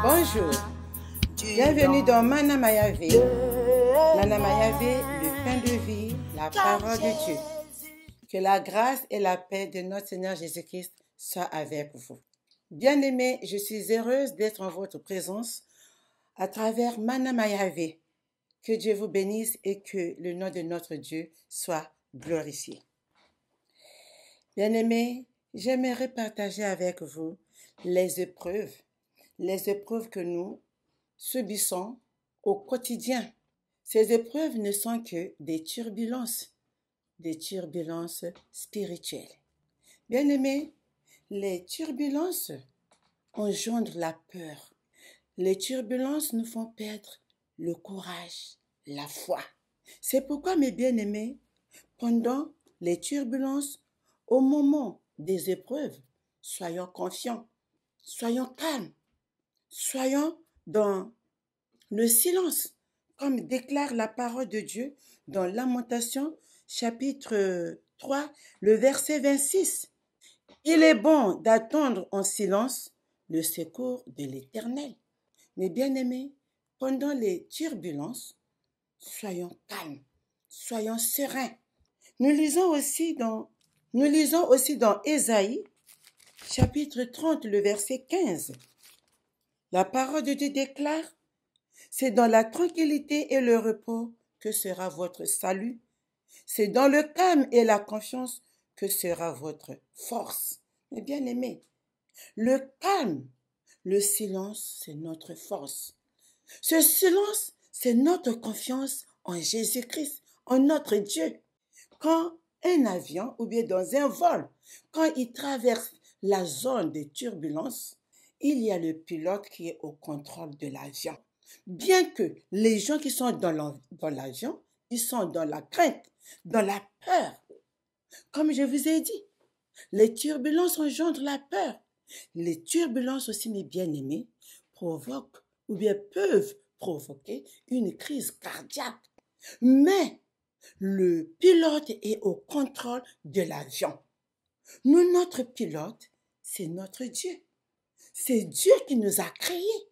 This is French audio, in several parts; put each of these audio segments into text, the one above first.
Bonjour, bienvenue dans Mana Mayave. Mana Mayave, le pain de vie, la parole de Dieu. Que la grâce et la paix de notre Seigneur Jésus-Christ soient avec vous. Bien-aimés, je suis heureuse d'être en votre présence à travers Mana Mayave. Que Dieu vous bénisse et que le nom de notre Dieu soit glorifié. Bien-aimés, j'aimerais partager avec vous les épreuves que nous subissons au quotidien. Ces épreuves ne sont que des turbulences spirituelles. Bien-aimés, les turbulences engendrent la peur. Les turbulences nous font perdre le courage, la foi. C'est pourquoi, mes bien-aimés, pendant les turbulences, au moment des épreuves, soyons confiants, soyons calmes, soyons dans le silence, comme déclare la parole de Dieu dans Lamentation, chapitre 3, le verset 26. Il est bon d'attendre en silence le secours de l'Éternel. Mes bien-aimés, pendant les turbulences, soyons calmes, soyons sereins. Nous lisons aussi dans Ésaïe, chapitre 30, le verset 15. La parole de Dieu déclare: c'est dans la tranquillité et le repos que sera votre salut. C'est dans le calme et la confiance que sera votre force. Mes bien-aimés, le calme, le silence, c'est notre force. Ce silence, c'est notre confiance en Jésus-Christ, en notre Dieu. Quand un avion, ou bien dans un vol, quand il traverse la zone de turbulence, il y a le pilote qui est au contrôle de l'avion. Bien que les gens qui sont dans l'avion, ils sont dans la crainte, dans la peur. Comme je vous ai dit, les turbulences engendrent la peur. Les turbulences aussi, mes bien-aimés, provoquent ou bien peuvent provoquer une crise cardiaque. Mais le pilote est au contrôle de l'avion. Nous, notre pilote, c'est notre Dieu. C'est Dieu qui nous a créés.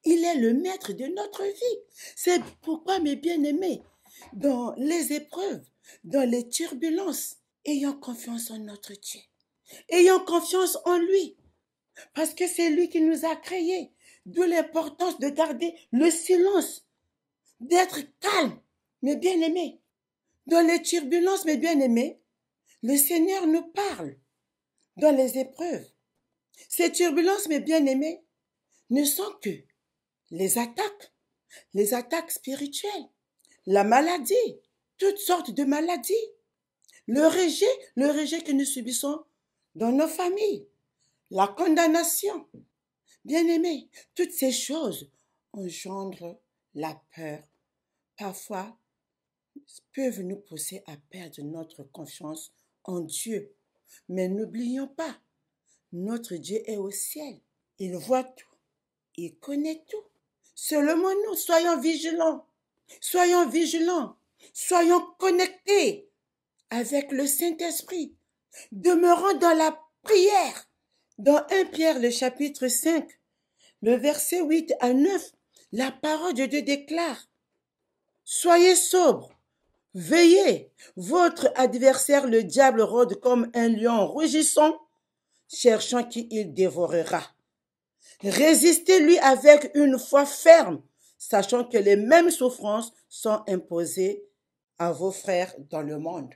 Il est le maître de notre vie. C'est pourquoi, mes bien-aimés, dans les épreuves, dans les turbulences, ayons confiance en notre Dieu. Ayons confiance en lui. Parce que c'est lui qui nous a créés. D'où l'importance de garder le silence, d'être calme, mes bien-aimés. Dans les turbulences, mes bien-aimés, le Seigneur nous parle. Dans les épreuves, ces turbulences, mes bien-aimés, ne sont que les attaques spirituelles, la maladie, toutes sortes de maladies, le rejet que nous subissons dans nos familles, la condamnation. Bien-aimés, toutes ces choses engendrent la peur. Parfois, peuvent nous pousser à perdre notre confiance en Dieu. Mais n'oublions pas, notre Dieu est au ciel. Il voit tout. Il connaît tout. Seulement nous, soyons vigilants. Soyons vigilants. Soyons connectés avec le Saint-Esprit. Demeurons dans la prière. Dans 1 Pierre, le chapitre 5, le verset 8 à 9, la parole de Dieu déclare: soyez sobres, veillez. Votre adversaire, le diable, rôde comme un lion rugissant, cherchant qui il dévorera. Résistez-lui avec une foi ferme, sachant que les mêmes souffrances sont imposées à vos frères dans le monde.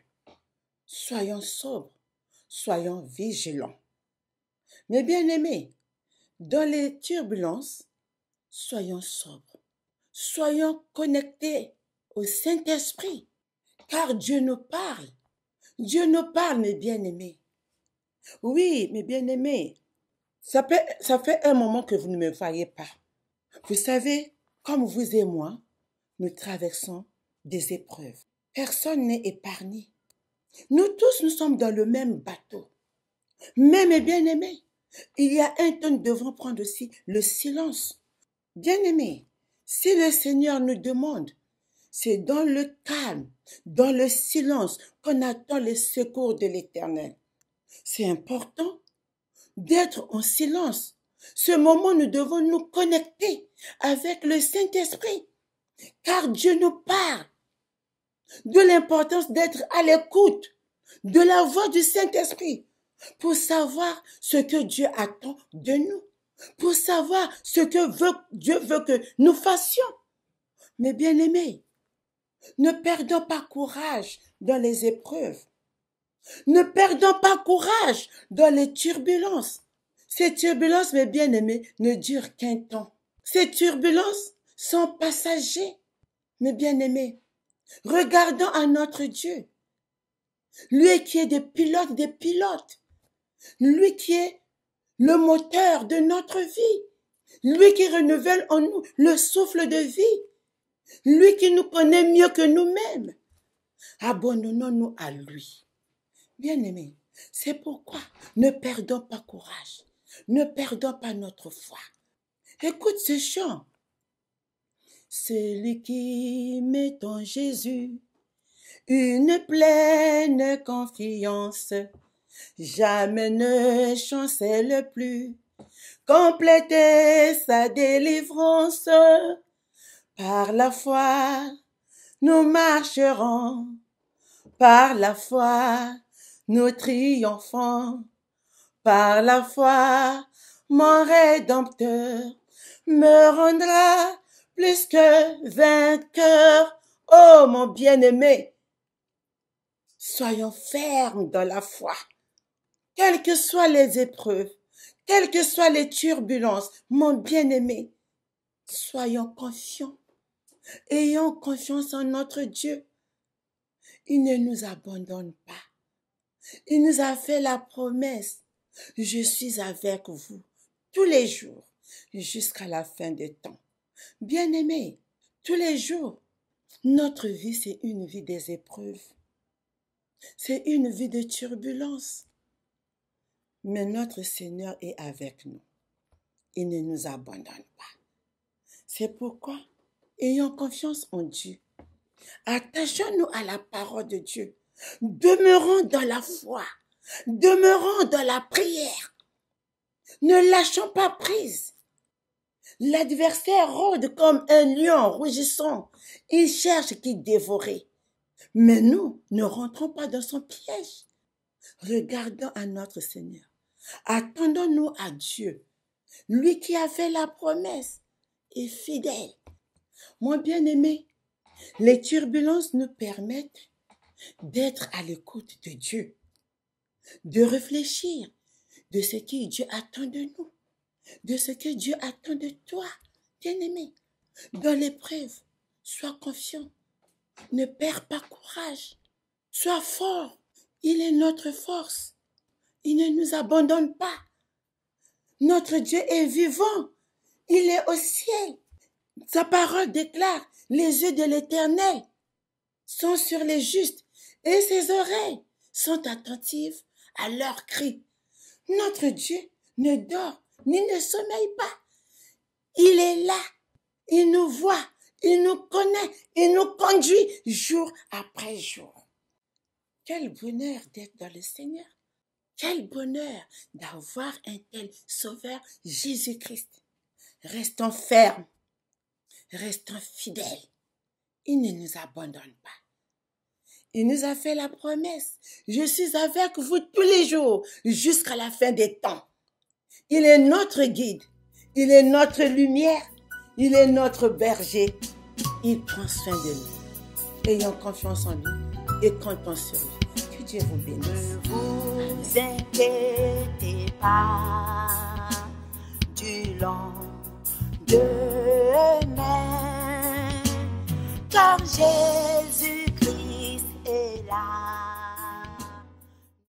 Soyons sobres, soyons vigilants. Mes bien-aimés, dans les turbulences, soyons sobres, soyons connectés au Saint-Esprit, car Dieu nous parle. Dieu nous parle, mes bien-aimés. Oui, mes bien-aimés, ça fait un moment que vous ne me voyez pas. Vous savez, comme vous et moi, nous traversons des épreuves. Personne n'est épargné. Nous tous, nous sommes dans le même bateau. Mais, mes bien-aimés, il y a un temps, nous devons prendre aussi le silence. Bien-aimés, si le Seigneur nous demande, c'est dans le calme, dans le silence qu'on attend les secours de l'Éternel. C'est important d'être en silence Ce moment, nous devons nous connecter avec le Saint-Esprit, car Dieu nous parle de l'importance d'être à l'écoute de la voix du Saint-Esprit pour savoir ce que Dieu attend de nous, pour savoir ce que Dieu veut que nous fassions. Mais bien-aimés, ne perdons pas courage dans les épreuves. Ne perdons pas courage dans les turbulences. Ces turbulences, mes bien-aimés, ne durent qu'un temps. Ces turbulences sont passagers. Mes bien-aimés, regardons à notre Dieu. Lui qui est des pilotes. Lui qui est le moteur de notre vie. Lui qui renouvelle en nous le souffle de vie. Lui qui nous connaît mieux que nous-mêmes. Abandonnons-nous à lui. Bien-aimés, c'est pourquoi ne perdons pas courage. Ne perdons pas notre foi. Écoute ce chant. Celui qui met en Jésus une pleine confiance, jamais ne chancelle plus, compléter sa délivrance. Par la foi, nous marcherons, par la foi, nous triomphons, par la foi, mon Rédempteur me rendra plus que vainqueur. Oh mon bien-aimé, soyons fermes dans la foi. Quelles que soient les épreuves, quelles que soient les turbulences, mon bien-aimé, soyons confiants. Ayons confiance en notre Dieu. Il ne nous abandonne pas. Il nous a fait la promesse. Je suis avec vous tous les jours jusqu'à la fin des temps. Bien-aimés, tous les jours, notre vie, c'est une vie des épreuves. C'est une vie de turbulence. Mais notre Seigneur est avec nous. Il ne nous abandonne pas. C'est pourquoi, ayons confiance en Dieu. Attachons-nous à la parole de Dieu. Demeurons dans la foi. Demeurons dans la prière. Ne lâchons pas prise. L'adversaire rôde comme un lion rougissant. Il cherche qui dévorer. Mais nous ne rentrons pas dans son piège. Regardons à notre Seigneur. Attendons-nous à Dieu. Lui qui a fait la promesse est fidèle. Mon bien-aimé, les turbulences nous permettent d'être à l'écoute de Dieu, de réfléchir de ce que Dieu attend de nous, de ce que Dieu attend de toi, bien-aimé. Dans l'épreuve, sois confiant, ne perds pas courage, sois fort. Il est notre force, il ne nous abandonne pas. Notre Dieu est vivant, il est au ciel. Sa parole déclare, les yeux de l'Éternel sont sur les justes et ses oreilles sont attentives à leurs cris. Notre Dieu ne dort ni ne sommeille pas. Il est là, il nous voit, il nous connaît, il nous conduit jour après jour. Quel bonheur d'être dans le Seigneur. Quel bonheur d'avoir un tel sauveur, Jésus-Christ. Restons fermes, restons fidèles. Il ne nous abandonne pas. Il nous a fait la promesse. Je suis avec vous tous les jours jusqu'à la fin des temps. Il est notre guide. Il est notre lumière. Il est notre berger. Il prend soin de nous. Ayons confiance en lui et comptons sur lui. Que Dieu vous bénisse. Ne vous inquiétez pas du lendemain, car j'ai